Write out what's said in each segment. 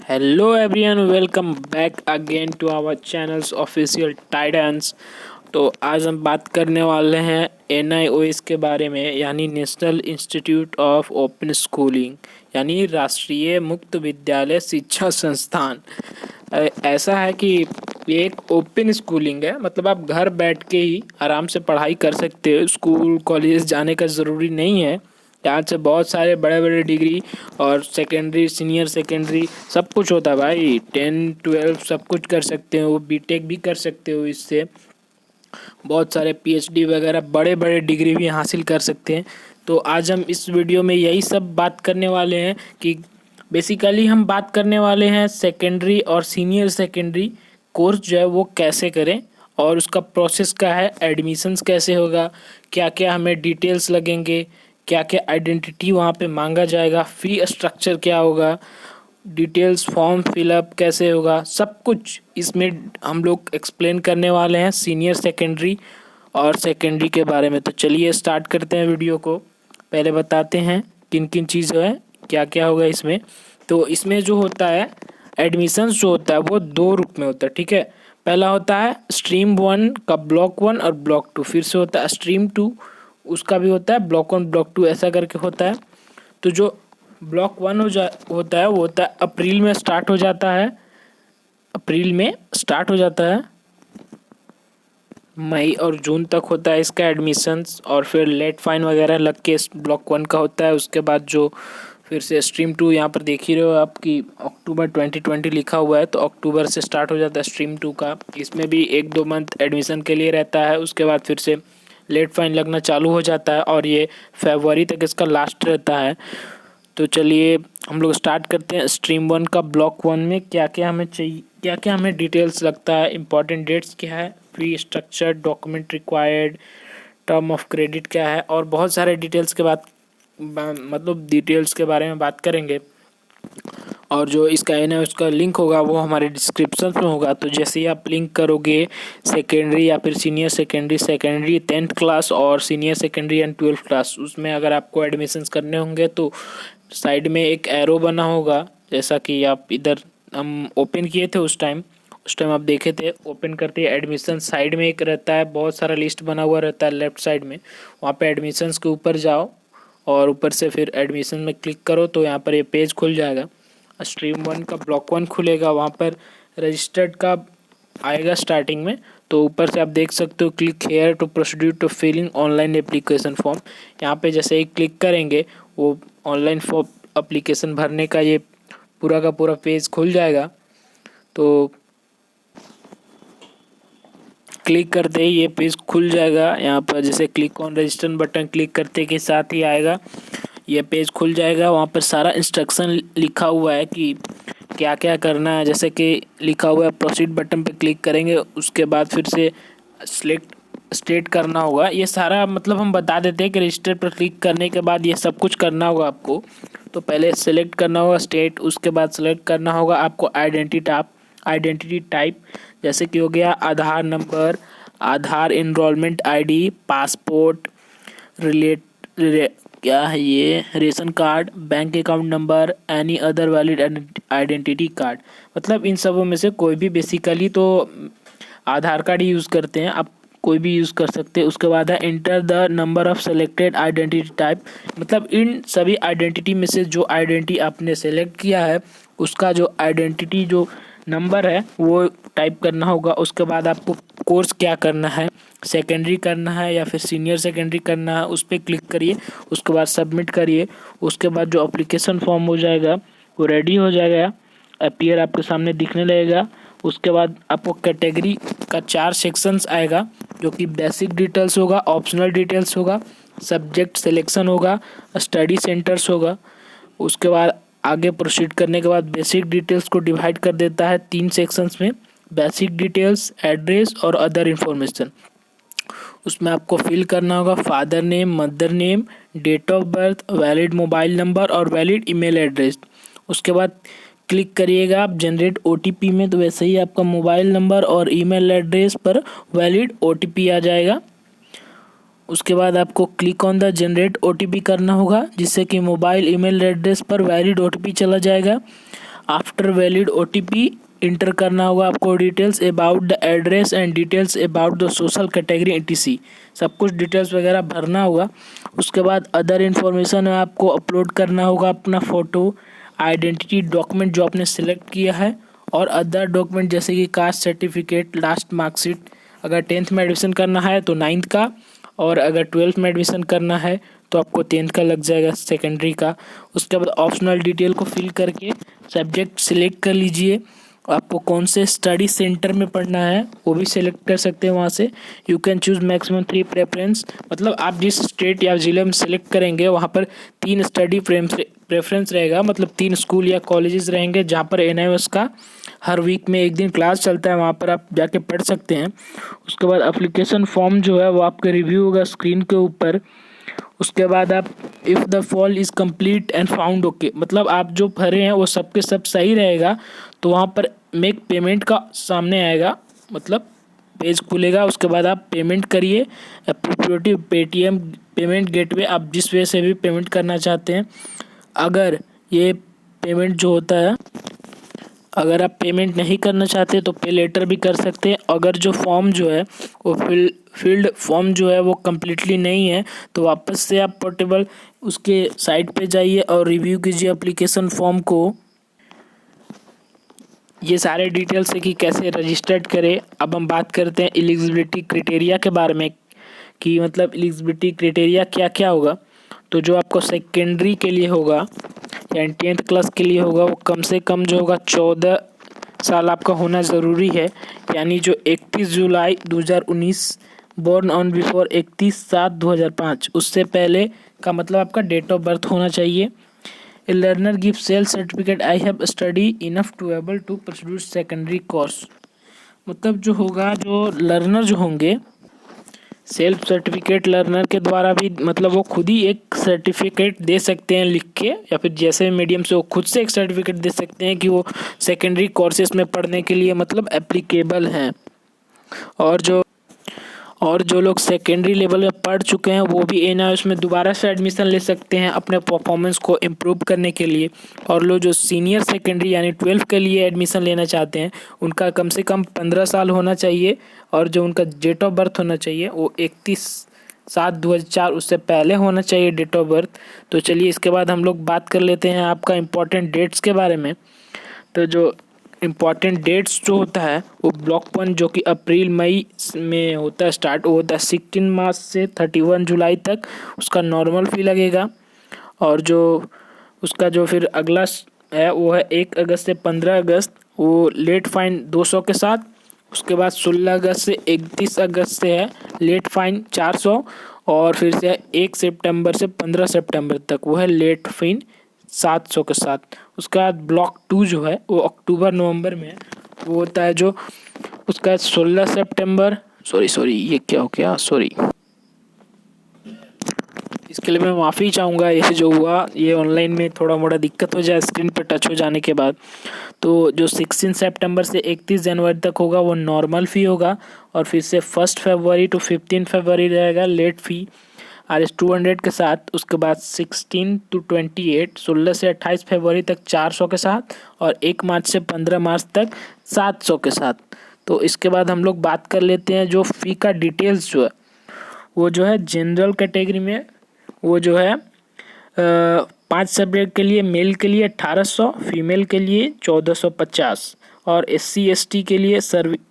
Hello everyone, welcome back again to our channels official Titans. तो आज हम बात करने वाले हैं NIOS के बारे में, यानी national institute of open schooling, यानी राष्ट्रीय मुक्त विद्यालय शिक्षा संस्थान। ऐसा है कि ये एक ओपन स्कूलिंग है, मतलब आप घर बैठ के ही आराम से पढ़ाई कर सकते हो। स्कूल कॉलेज जाने का ज़रूरी नहीं है। यहाँ से बहुत सारे बड़े बड़े डिग्री और सेकेंडरी, सीनियर सेकेंडरी सब कुछ होता है भाई। 10 12 सब कुछ कर सकते हो, बीटेक भी कर सकते हो। इससे बहुत सारे PhD वगैरह बड़े बड़े डिग्री भी हासिल कर सकते हैं। तो आज हम इस वीडियो में यही सब बात करने वाले हैं कि बेसिकली हम बात करने वाले हैं सेकेंडरी और सीनियर सेकेंडरी कोर्स जो है वो कैसे करें और उसका प्रोसेस क्या है, एडमिशन्स कैसे होगा, क्या क्या हमें डिटेल्स लगेंगे, क्या क्या आइडेंटिटी वहाँ पे मांगा जाएगा, फ़ी स्ट्रक्चर क्या होगा, डिटेल्स फॉर्म फिलअप कैसे होगा, सब कुछ इसमें हम लोग एक्सप्लेन करने वाले हैं सीनियर सेकेंडरी और सेकेंडरी के बारे में। तो चलिए स्टार्ट करते हैं वीडियो को। पहले बताते हैं किन किन चीज़ें हैं, क्या क्या होगा इसमें। तो इसमें जो होता है एडमिशन्स जो होता है वो दो रूप में होता है, ठीक है। पहला होता है स्ट्रीम 1 का ब्लॉक 1 और ब्लॉक 2, फिर से होता है स्ट्रीम 2, उसका भी होता है ब्लॉक 1 ब्लॉक 2 ऐसा करके होता है। तो जो ब्लॉक 1 होता है वो होता है अप्रैल में स्टार्ट हो जाता है, अप्रैल में स्टार्ट हो जाता है, मई और जून तक होता है इसका एडमिशन्स, और फिर लेट फाइन वगैरह लग के ब्लॉक 1 का होता है। उसके बाद जो फिर से स्ट्रीम 2, यहाँ पर देख ही रहे हो आप कि अक्टूबर 2020 लिखा हुआ है, तो अक्टूबर से स्टार्ट हो जाता है स्ट्रीम 2 का। इसमें भी 1-2 मंथ एडमिशन के लिए रहता है। उसके बाद फिर से लेट फाइन लगना चालू हो जाता है और ये फरवरी तक इसका लास्ट रहता है। तो चलिए हम लोग स्टार्ट करते हैं। स्ट्रीम 1 का ब्लॉक 1 में क्या क्या हमें चाहिए, क्या क्या हमें डिटेल्स लगता है, इंपॉर्टेंट डेट्स क्या है, fee structure, document required, term of credit क्या है, और बहुत सारे डिटेल्स के बाद मतलब डिटेल्स के बारे में बात करेंगे। और जो इसका है ना उसका लिंक होगा वो हमारे डिस्क्रिप्शन में होगा। तो जैसे ही आप लिंक करोगे सेकेंडरी या फिर senior secondary, secondary 10th class और senior secondary and 12th class, उसमें अगर आपको एडमिशन्स करने होंगे तो साइड में एक एरो बना होगा, जैसा कि आप इधर हम ओपन किए थे उस टाइम आप देखे थे। ओपन करते ही एडमिशन साइड में एक रहता है, बहुत सारा लिस्ट बना हुआ रहता है लेफ्ट साइड में। वहाँ पे एडमिशन्स के ऊपर जाओ और ऊपर से फिर एडमिशन में क्लिक करो तो यहाँ पर ये पेज खुल जाएगा। स्ट्रीम 1 का ब्लॉक 1 खुलेगा, वहाँ पर रजिस्टर्ड का आएगा स्टार्टिंग में। तो ऊपर से आप देख सकते हो click here to procedure to filling online application form. यहाँ पे जैसे ही क्लिक करेंगे वो ऑनलाइन फॉर्म एप्लीकेशन भरने का ये पूरा का पूरा पेज खुल जाएगा। तो क्लिक करते ही ये पेज खुल जाएगा। यहाँ पर जैसे click on register button click करते के साथ ही आएगा, ये पेज खुल जाएगा। वहाँ पर सारा इंस्ट्रक्शन लिखा हुआ है कि क्या क्या करना है। जैसे कि लिखा हुआ है प्रोसीड बटन पे क्लिक करेंगे, उसके बाद फिर से सिलेक्ट स्टेट करना होगा। ये सारा मतलब हम बता देते हैं कि रजिस्टर पर क्लिक करने के बाद ये सब कुछ करना होगा आपको। तो पहले सेलेक्ट करना होगा स्टेट, उसके बाद सेलेक्ट करना होगा आपको आइडेंटिटी टाइप, जैसे कि हो गया आधार नंबर, आधार इनरोलमेंट ID, पासपोर्ट, क्या है ये, ration card, bank account number, any other valid identity card. मतलब इन सबों में से कोई भी, बेसिकली तो आधार कार्ड ही यूज़ करते हैं, आप कोई भी यूज़ कर सकते हैं। उसके बाद है enter the number of selected identity type, मतलब इन सभी आइडेंटिटी में से जो आइडेंटिटी आपने सेलेक्ट किया है उसका जो आइडेंटिटी जो नंबर है वो टाइप करना होगा। उसके बाद आपको कोर्स क्या करना है, सेकेंडरी करना है या फिर सीनियर सेकेंडरी करना है, उस पर क्लिक करिए। उसके बाद सबमिट करिए। उसके बाद जो एप्लीकेशन फॉर्म हो जाएगा वो रेडी हो जाएगा, अपीयर आपके सामने दिखने लगेगा। उसके बाद आपको कैटेगरी का 4 सेक्शंस आएगा, जो कि बेसिक डिटेल्स होगा, ऑप्शनल डिटेल्स होगा, सब्जेक्ट सिलेक्शन होगा, स्टडी सेंटर्स होगा। उसके बाद आगे प्रोसीड करने के बाद बेसिक डिटेल्स को डिवाइड कर देता है 3 सेक्शंस में, बेसिक डिटेल्स, एड्रेस और अदर इन्फॉर्मेशन। उसमें आपको फिल करना होगा father name, mother name, date of birth, valid mobile number और वैलिड ईमेल एड्रेस। उसके बाद क्लिक करिएगा आप जनरेट OTP में, तो वैसे ही आपका मोबाइल नंबर और ईमेल एड्रेस पर वैलिड OTP आ जाएगा। उसके बाद आपको click on the generate OTP करना होगा, जिससे कि मोबाइल ईमेल एड्रेस पर वैलिड OTP चला जाएगा। आफ्टर वैलिड OTP इंटर करना होगा आपको। Details about the address and details about the social category ETC, सब कुछ डिटेल्स वगैरह भरना होगा। उसके बाद अदर इन्फॉर्मेशन में आपको अपलोड करना होगा अपना फ़ोटो, आइडेंटिटी डॉक्यूमेंट जो आपने सेलेक्ट किया है, और अदर डॉक्यूमेंट जैसे कि कास्ट सर्टिफिकेट, लास्ट मार्कशीट, अगर 10th में एडमिशन करना है तो 9th का, और अगर 12th में एडमिशन करना है तो आपको 10th का लग जाएगा, सेकेंडरी का। उसके बाद ऑप्शनल डिटेल को फिल करके सब्जेक्ट सिलेक्ट कर लीजिए। आपको कौन से स्टडी सेंटर में पढ़ना है वो भी सिलेक्ट कर सकते हैं वहाँ से। You can choose maximum 3 preference, मतलब आप जिस स्टेट या ज़िले में सेलेक्ट करेंगे वहाँ पर 3 स्टडी प्रेफरेंस रहेगा, मतलब 3 स्कूल या कॉलेजेस रहेंगे जहाँ पर NIOS का हर वीक में एक दिन क्लास चलता है, वहाँ पर आप जाके पढ़ सकते हैं। उसके बाद एप्लीकेशन फॉर्म जो है वो आपका रिव्यू होगा स्क्रीन के ऊपर। उसके बाद आप if the fall is complete and found okay, मतलब आप जो भरे हैं वो सब के सब सही रहेगा तो वहाँ पर मेक पेमेंट का सामने आएगा, मतलब पेज खुलेगा। उसके बाद आप पेमेंट करिए। एप्रोप्रिएटिव पेटीएम पेमेंट गेटवे, आप जिस वे से भी पेमेंट करना चाहते हैं। अगर ये पेमेंट जो होता है, अगर आप पेमेंट नहीं करना चाहते तो पे लेटर भी कर सकते हैं। अगर जो फॉर्म जो है वो फील्ड फॉर्म जो है वो कम्प्लीटली नहीं है तो वापस से आप पोर्टेबल उसके साइट पे जाइए और रिव्यू कीजिए एप्लीकेशन फॉर्म को। ये सारे डिटेल्स है कि कैसे रजिस्टर्ड करें। अब हम बात करते हैं एलिजिबिलिटी क्राइटेरिया के बारे में कि मतलब एलिजिबिलिटी क्राइटेरिया क्या क्या होगा। तो जो आपको सेकेंडरी के लिए होगा या 10th क्लास के लिए होगा वो कम से कम जो होगा 14 साल आपका होना ज़रूरी है, यानी जो 31 जुलाई 2019 बॉर्न ऑन बिफोर 31/7/2005 उससे पहले का मतलब आपका डेट ऑफ बर्थ होना चाहिए। A learner give self certificate I have study enough to able to pursue secondary course, मतलब जो होगा जो लर्नर जो होंगे सेल्फ सर्टिफिकेट लर्नर के द्वारा भी, मतलब वो खुद ही एक सर्टिफिकेट दे सकते हैं लिख के, या फिर जैसे मीडियम से वो खुद से एक सर्टिफिकेट दे सकते हैं कि वो सेकेंडरी कोर्सेज में पढ़ने के लिए मतलब एप्लीकेबल हैं। और जो लोग सेकेंडरी लेवल में पढ़ चुके हैं वो भी NIOS में दोबारा से एडमिशन ले सकते हैं अपने परफॉर्मेंस को इम्प्रूव करने के लिए। और लोग जो सीनियर सेकेंडरी यानी 12th के लिए एडमिशन लेना चाहते हैं उनका कम से कम 15 साल होना चाहिए, और जो उनका डेट ऑफ बर्थ होना चाहिए वो 31/7/2004 उससे पहले होना चाहिए डेट ऑफ बर्थ। तो चलिए इसके बाद हम लोग बात कर लेते हैं आपका इम्पोर्टेंट डेट्स के बारे में। तो जो इम्पॉर्टेंट डेट्स जो होता है वो ब्लॉक 1 जो कि अप्रैल मई में होता है स्टार्ट, वो होता है 16 मार्च से 31 जुलाई तक, उसका नॉर्मल फ़ी लगेगा। और जो उसका जो फिर अगला है वो है 1 अगस्त से 15 अगस्त, वो लेट फाइन 200 के साथ। उसके बाद 16 अगस्त से 31 अगस्त से है लेट फाइन 400, और फिर से 1 सितंबर से 15 सितंबर तक वो है लेट फाइन 700 के साथ। उसके बाद ब्लॉक 2 जो है वो अक्टूबर नवंबर में है, वो होता है जो उसका 16 सितंबर, सॉरी ये क्या हो गया, सॉरी इसके लिए मैं माफ़ी चाहूँगा। ये जो हुआ ये ऑनलाइन में थोड़ा मोड़ा दिक्कत हो जाए स्क्रीन पर टच हो जाने के बाद। तो जो 16 सितंबर से 31 जनवरी तक होगा वो नॉर्मल फ़ी होगा, और फिर से 1 फरवरी टू 15 फरवरी रहेगा लेट फ़ी RS 200 के साथ। उसके बाद 16 to 28 16 से 28 फरवरी तक 400 के साथ, और 1 मार्च से 15 मार्च तक 700 के साथ। तो इसके बाद हम लोग बात कर लेते हैं जो फ़ी का डिटेल्स जो है वो जो है जनरल कैटेगरी में वो जो है 5 सब्जेक्ट के लिए मेल के लिए 1800, फीमेल के लिए 1450, और SC ST के लिए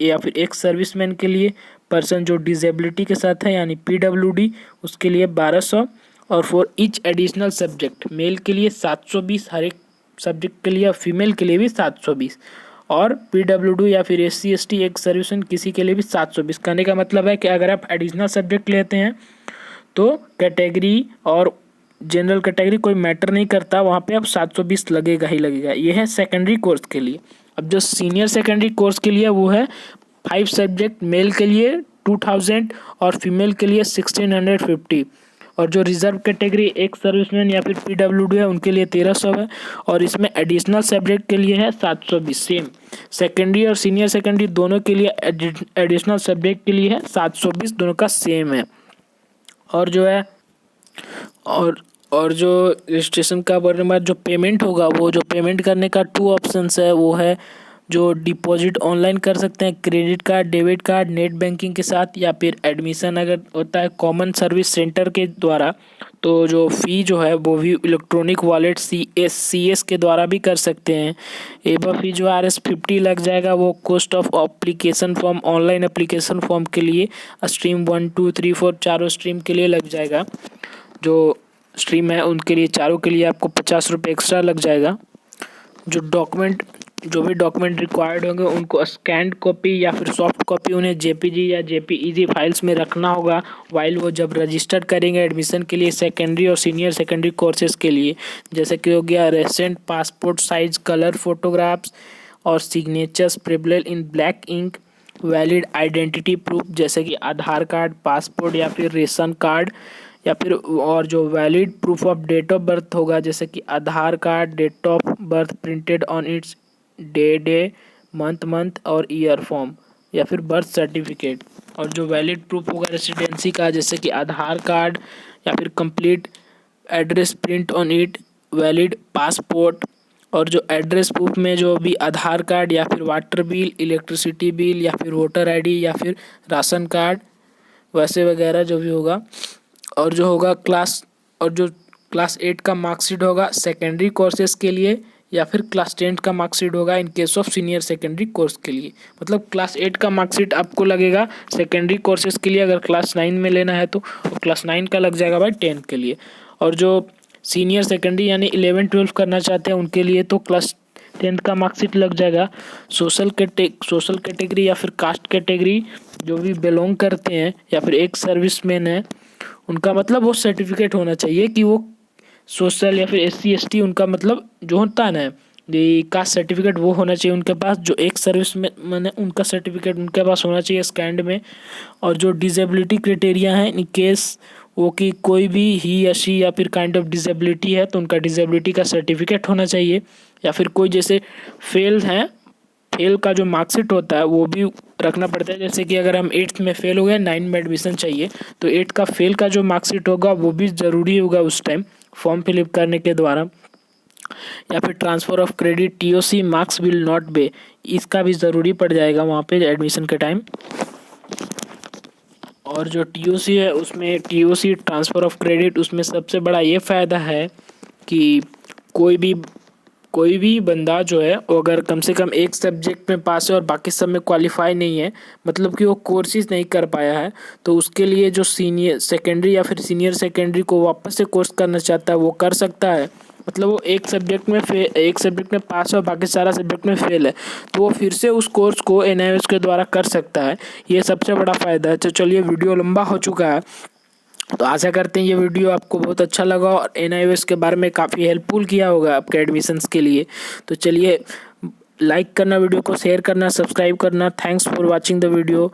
या फिर एक सर्विसमैन के लिए पर्सन जो डिसेबिलिटी के साथ है यानी PWD उसके लिए 1200, और for each additional subject male के लिए 720 हर एक सब्जेक्ट के लिए, फीमेल के लिए भी 720, और PWD या फिर SC ST एक सर्विसमैन किसी के लिए भी 720। कहने का मतलब है कि अगर आप एडिशनल सब्जेक्ट लेते हैं तो कैटेगरी और जनरल कैटेगरी कोई मैटर नहीं करता, वहाँ पे अब 720 लगेगा ही लगेगा। ये है सेकेंडरी कोर्स के लिए। अब जो सीनियर सेकेंडरी कोर्स के लिए वो है 5 सब्जेक्ट मेल के लिए 2000 और फीमेल के लिए 1650, और जो रिजर्व कैटेगरी एक सर्विसमैन या फिर PWD है उनके लिए 1300 है, और इसमें एडिशनल सब्जेक्ट के लिए है 720। सेम सेकेंडरी और सीनियर सेकेंडरी दोनों के लिए एडिशनल सब्जेक्ट के लिए है 720, दोनों का सेम है। और जो है और जो रजिस्ट्रेशन का करने के बाद जो पेमेंट होगा, वो जो पेमेंट करने का 2 ऑप्शंस है, वो है जो डिपॉजिट ऑनलाइन कर सकते हैं credit card, debit card, net banking के साथ, या फिर एडमिशन अगर होता है कॉमन सर्विस सेंटर के द्वारा, तो जो फ़ी जो है वो भी इलेक्ट्रॉनिक वॉलेट CS के द्वारा भी कर सकते हैं। एबव फी जो RS50 लग जाएगा, वो cost of application form, online application form के लिए स्ट्रीम 1 2 3 4 चारों स्ट्रीम के लिए लग जाएगा। जो स्ट्रीम है उनके लिए, चारों के लिए आपको 50 रुपये एक्स्ट्रा लग जाएगा। जो भी डॉक्यूमेंट रिक्वायर्ड होंगे उनको स्कैंड कॉपी या फिर सॉफ्ट कॉपी उन्हें JPG या JPEG फाइल्स में रखना होगा वाइल वो जब रजिस्टर करेंगे एडमिशन के लिए सेकेंडरी और सीनियर सेकेंडरी कोर्सेज के लिए, जैसे कि हो गया recent passport size colour photographs और signatures preferably in black ink, valid identity proof जैसे कि आधार कार्ड, पासपोर्ट या फिर रेशन कार्ड, या फिर और जो valid proof of date of birth होगा जैसे कि Aadhaar card, date of birth printed on its day month और ईयर फॉर्म, या फिर बर्थ सर्टिफिकेट। और जो वैलिड प्रूफ होगा रेसिडेंसी का जैसे कि आधार कार्ड या फिर complete address print on it, valid passport. और जो एड्रेस प्रूफ में जो भी आधार कार्ड या फिर वाटर बिल, इलेक्ट्रिसिटी बिल या फिर वोटर ID या फिर राशन कार्ड वैसे वगैरह जो भी होगा। और जो होगा क्लास 8 का मार्कशीट होगा सेकेंडरी कोर्सेज के लिए, या फिर क्लास 10 का मार्कशीट होगा in case of senior secondary course के लिए। मतलब क्लास 8 का मार्कशीट आपको लगेगा सेकेंडरी कोर्सेज के लिए अगर क्लास 9 में लेना है तो, और क्लास 9 का लग जाएगा भाई 10 के लिए। और जो सीनियर सेकेंडरी यानी 11-12 करना चाहते हैं उनके लिए तो क्लास 10 का मार्कशीट लग जाएगा। सोशल कैटेगरी या फिर कास्ट कैटेगरी जो भी बिलोंग करते हैं या फिर एक सर्विसमैन है, उनका मतलब वो सर्टिफिकेट होना चाहिए कि वो सोशल या फिर SC ST उनका मतलब जो होता है ना, ये कास्ट सर्टिफिकेट वो होना चाहिए उनके पास। जो एक सर्विस में मैंने उनका सर्टिफिकेट उनके पास होना चाहिए स्कैंड में। और जो डिसेबिलिटी क्राइटेरिया है इन केस वो कि कोई भी ही या शी या फिर काइंड ऑफ डिसेबिलिटी है तो उनका डिसेबिलिटी का सर्टिफिकेट होना चाहिए। या फिर कोई जैसे फेल का जो मार्कशीट होता है वो भी रखना पड़ता है, जैसे कि अगर हम 8th में फेल हो गए 9 में एडमिशन चाहिए तो 8 का फेल का जो मार्कशीट होगा वो भी ज़रूरी होगा उस टाइम फॉर्म फिलअप करने के द्वारा। या फिर transfer of credit TOC marks will not be, इसका भी ज़रूरी पड़ जाएगा वहाँ पे एडमिशन के टाइम। और जो TOC है उसमें TOC ट्रांसफ़र ऑफ क्रेडिट, उसमें सबसे बड़ा ये फ़ायदा है कि कोई भी बंदा जो है वो अगर कम से कम एक सब्जेक्ट में पास है और बाकी सब में क्वालिफाई नहीं है, मतलब कि वो कोर्सेज नहीं कर पाया है, तो उसके लिए जो सीनियर सेकेंडरी या फिर सीनियर सेकेंडरी को वापस से कोर्स करना चाहता है वो कर सकता है। मतलब वो एक सब्जेक्ट में पास है और बाकी सारा सब्जेक्ट में फेल है तो वो फिर से उस कोर्स को NIOS के द्वारा कर सकता है। ये सबसे बड़ा फ़ायदा है। तो चलिए वीडियो लंबा हो चुका है तो आशा करते हैं ये वीडियो आपको बहुत अच्छा लगा और NIOS के बारे में काफ़ी हेल्पफुल किया होगा आपके एडमिशन्स के लिए। तो चलिए लाइक करना, वीडियो को शेयर करना, सब्सक्राइब करना। Thanks for watching the video.